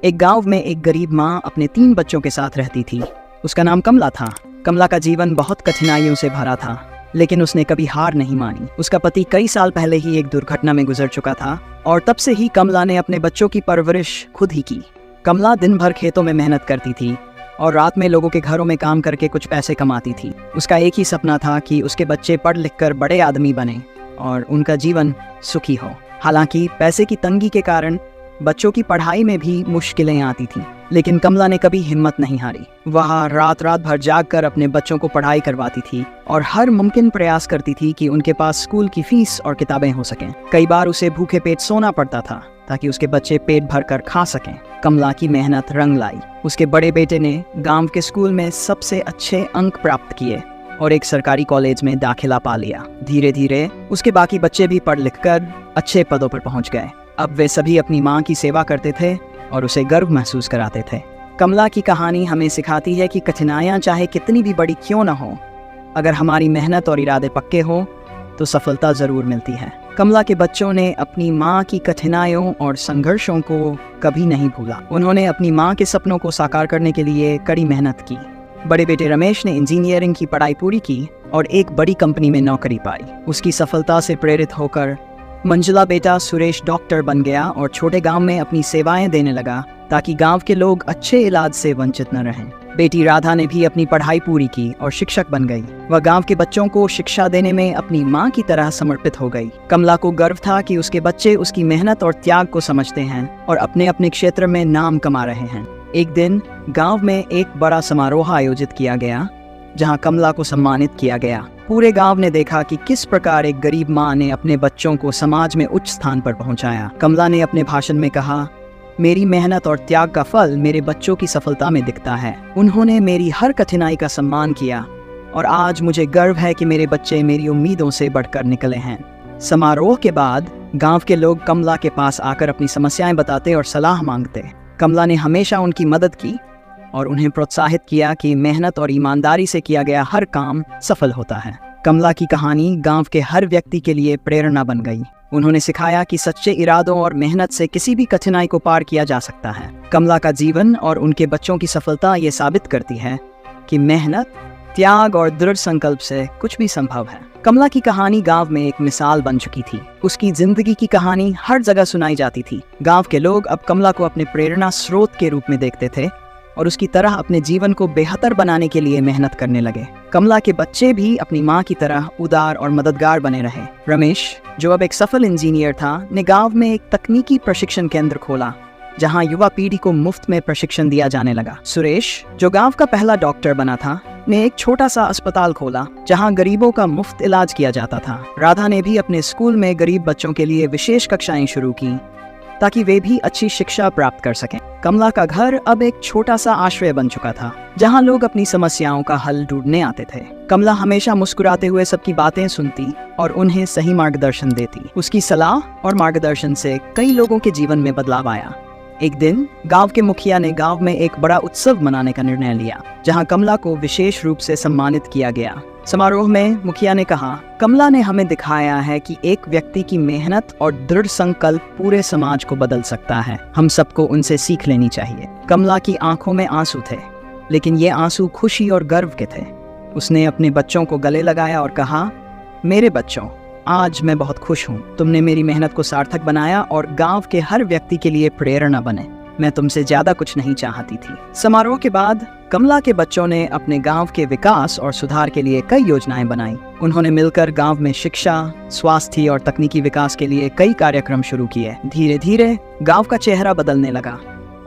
एक गांव में एक गरीब माँ अपने 3 बच्चों के साथ रहती थी। उसका नाम कमला था। कमला का जीवन बहुत कठिनाइयों से भरा था, लेकिन उसने कभी हार नहीं मानी। उसका पति कई साल पहले ही एक दुर्घटना में गुजर चुका था और तब से ही कमला ने अपने बच्चों की परवरिश खुद ही की। कमला दिन भर खेतों में मेहनत करती थी और रात में लोगों के घरों में काम करके कुछ पैसे कमाती थी। उसका एक ही सपना था कि उसके बच्चे पढ़ लिख कर बड़े आदमी बने और उनका जीवन सुखी हो। हालांकि पैसे की तंगी के कारण बच्चों की पढ़ाई में भी मुश्किलें आती थीं, लेकिन कमला ने कभी हिम्मत नहीं हारी। वह रात भर जागकर अपने बच्चों को पढ़ाई करवाती थी और हर मुमकिन प्रयास करती थी कि उनके पास स्कूल की फीस और किताबें हो सकें। कई बार उसे भूखे पेट सोना पड़ता था ताकि उसके बच्चे पेट भर कर खा सकें। कमला की मेहनत रंग लाई। उसके बड़े बेटे ने गांव के स्कूल में सबसे अच्छे अंक प्राप्त किए और एक सरकारी कॉलेज में दाखिला पा लिया। धीरे धीरे उसके बाकी बच्चे भी पढ़ लिख कर अच्छे पदों पर पहुंच गए। अब वे सभी अपनी माँ की सेवा करते थे और उसे गर्व महसूस कराते थे। कमला की कहानी हमें सिखाती है कि कठिनाइयाँ चाहे कितनी भी बड़ी क्यों न हो, अगर हमारी मेहनत और इरादे पक्के हो तो सफलता ज़रूर मिलती है। कमला के बच्चों ने अपनी माँ की कठिनाइयों और संघर्षों को कभी नहीं भूला। उन्होंने अपनी माँ के सपनों को साकार करने के लिए कड़ी मेहनत की। बड़े बेटे रमेश ने इंजीनियरिंग की पढ़ाई पूरी की और एक बड़ी कंपनी में नौकरी पाई। उसकी सफलता से प्रेरित होकर मंजुला बेटा सुरेश डॉक्टर बन गया और छोटे गांव में अपनी सेवाएं देने लगा ताकि गांव के लोग अच्छे इलाज से वंचित न रहें। बेटी राधा ने भी अपनी पढ़ाई पूरी की और शिक्षक बन गई। वह गांव के बच्चों को शिक्षा देने में अपनी मां की तरह समर्पित हो गई। कमला को गर्व था कि उसके बच्चे उसकी मेहनत और त्याग को समझते हैं और अपने अपने क्षेत्र में नाम कमा रहे हैं। एक दिन गाँव में एक बड़ा समारोह आयोजित किया गया जहाँ कमला को सम्मानित किया गया। पूरे गांव ने देखा कि किस प्रकार एक गरीब माँ ने अपने बच्चों को समाज में उच्च स्थान पर पहुंचाया। कमला ने अपने भाषण में कहा, मेरी मेहनत और त्याग का फल मेरे बच्चों की सफलता में दिखता है। उन्होंने मेरी हर कठिनाई का सम्मान किया और आज मुझे गर्व है कि मेरे बच्चे मेरी उम्मीदों से बढ़कर निकले हैं। समारोह के बाद गाँव के लोग कमला के पास आकर अपनी समस्याएं बताते और सलाह मांगते। कमला ने हमेशा उनकी मदद की और उन्हें प्रोत्साहित किया कि मेहनत और ईमानदारी से किया गया हर काम सफल होता है। कमला की कहानी गांव के हर व्यक्ति के लिए प्रेरणा बन गई। उन्होंने सिखाया कि सच्चे इरादों और मेहनत से किसी भी कठिनाई को पार किया जा सकता है। कमला का जीवन और उनके बच्चों की सफलता ये साबित करती है कि मेहनत, त्याग और दृढ़ संकल्प से कुछ भी संभव है। कमला की कहानी गांव में एक मिसाल बन चुकी थी। उसकी जिंदगी की कहानी हर जगह सुनाई जाती थी। गांव के लोग अब कमला को अपने प्रेरणा स्रोत के रूप में देखते थे और उसकी तरह अपने जीवन को बेहतर बनाने के लिए मेहनत करने लगे। कमला के बच्चे भी अपनी माँ की तरह उदार और मददगार बने रहे। रमेश, जो अब एक सफल इंजीनियर था, ने गांव में एक तकनीकी प्रशिक्षण केंद्र खोला जहां युवा पीढ़ी को मुफ्त में प्रशिक्षण दिया जाने लगा। सुरेश, जो गांव का पहला डॉक्टर बना था, ने एक छोटा सा अस्पताल खोला जहां गरीबों का मुफ्त इलाज किया जाता था। राधा ने भी अपने स्कूल में गरीब बच्चों के लिए विशेष कक्षाएं शुरू की ताकि वे भी अच्छी शिक्षा प्राप्त कर सकें। कमला का घर अब एक छोटा सा आश्रय बन चुका था जहां लोग अपनी समस्याओं का हल ढूंढने आते थे। कमला हमेशा मुस्कुराते हुए सबकी बातें सुनती और उन्हें सही मार्गदर्शन देती। उसकी सलाह और मार्गदर्शन से कई लोगों के जीवन में बदलाव आया। एक दिन गांव के मुखिया ने गांव में एक बड़ा उत्सव मनाने का निर्णय लिया जहां कमला को विशेष रूप से सम्मानित किया गया। समारोह में मुखिया ने कहा, कमला ने हमें दिखाया है कि एक व्यक्ति की मेहनत और दृढ़ संकल्प पूरे समाज को बदल सकता है। हम सबको उनसे सीख लेनी चाहिए। कमला की आंखों में आंसू थे, लेकिन ये आंसू खुशी और गर्व के थे। उसने अपने बच्चों को गले लगाया और कहा, मेरे बच्चों, आज मैं बहुत खुश हूँ। तुमने मेरी मेहनत को सार्थक बनाया और गांव के हर व्यक्ति के लिए प्रेरणा बने। मैं तुमसे ज्यादा कुछ नहीं चाहती थी। समारोह के बाद कमला के बच्चों ने अपने गांव के विकास और सुधार के लिए कई योजनाएं बनाई। उन्होंने मिलकर गांव में शिक्षा, स्वास्थ्य और तकनीकी विकास के लिए कई कार्यक्रम शुरू किए। धीरे धीरे गांव का चेहरा बदलने लगा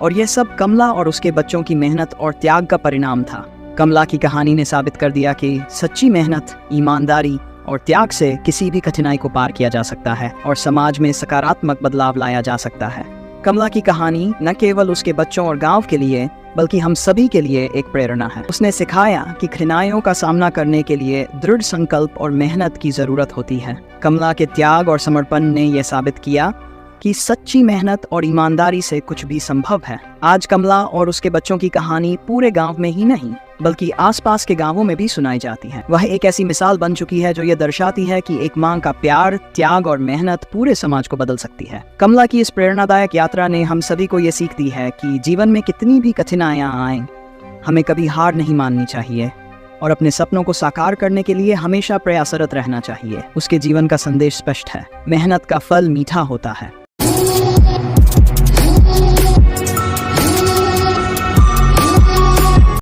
और यह सब कमला और उसके बच्चों की मेहनत और त्याग का परिणाम था। कमला की कहानी ने साबित कर दिया कि सच्ची मेहनत, ईमानदारी और त्याग से किसी भी कठिनाई को पार किया जा सकता है और समाज में सकारात्मक बदलाव लाया जा सकता है। कमला की कहानी न केवल उसके बच्चों और गांव के लिए बल्कि हम सभी के लिए एक प्रेरणा है। उसने सिखाया कि कठिनाइयों का सामना करने के लिए दृढ़ संकल्प और मेहनत की जरूरत होती है। कमला के त्याग और समर्पण ने यह साबित किया कि सच्ची मेहनत और ईमानदारी से कुछ भी संभव है। आज कमला और उसके बच्चों की कहानी पूरे गांव में ही नहीं बल्कि आसपास के गांवों में भी सुनाई जाती है। वह एक ऐसी मिसाल बन चुकी है जो ये दर्शाती है कि एक माँ का प्यार, त्याग और मेहनत पूरे समाज को बदल सकती है। कमला की इस प्रेरणादायक यात्रा ने हम सभी को ये सीख दी है कि जीवन में कितनी भी कठिनाइयाँ आएं, हमें कभी हार नहीं माननी चाहिए और अपने सपनों को साकार करने के लिए हमेशा प्रयासरत रहना चाहिए। उसके जीवन का संदेश स्पष्ट है, मेहनत का फल मीठा होता है।